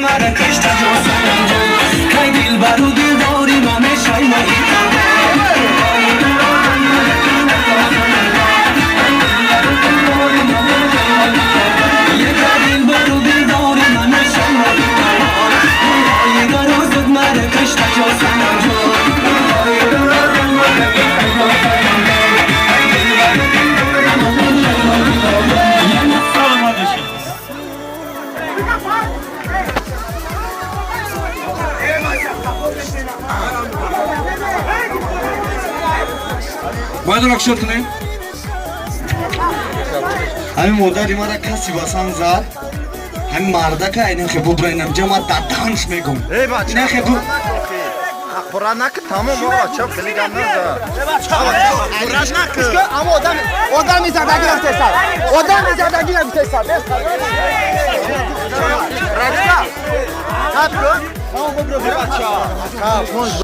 مراکش تا جو سنم جو کای دل برو دل داری مامه شای محیطا باید رخشت کنیم همین مادری مرا کسی بسان زد همین مرده که اینم که ببرینم جمع دادانش میگم ای بچه نه خیلی قرآن نکن تمام آقا چپ کلیگم نزد قرآن نکن اما آدمی زدگی رفته سر آدمی زدگی رفته سر رجلا کپ کن بچه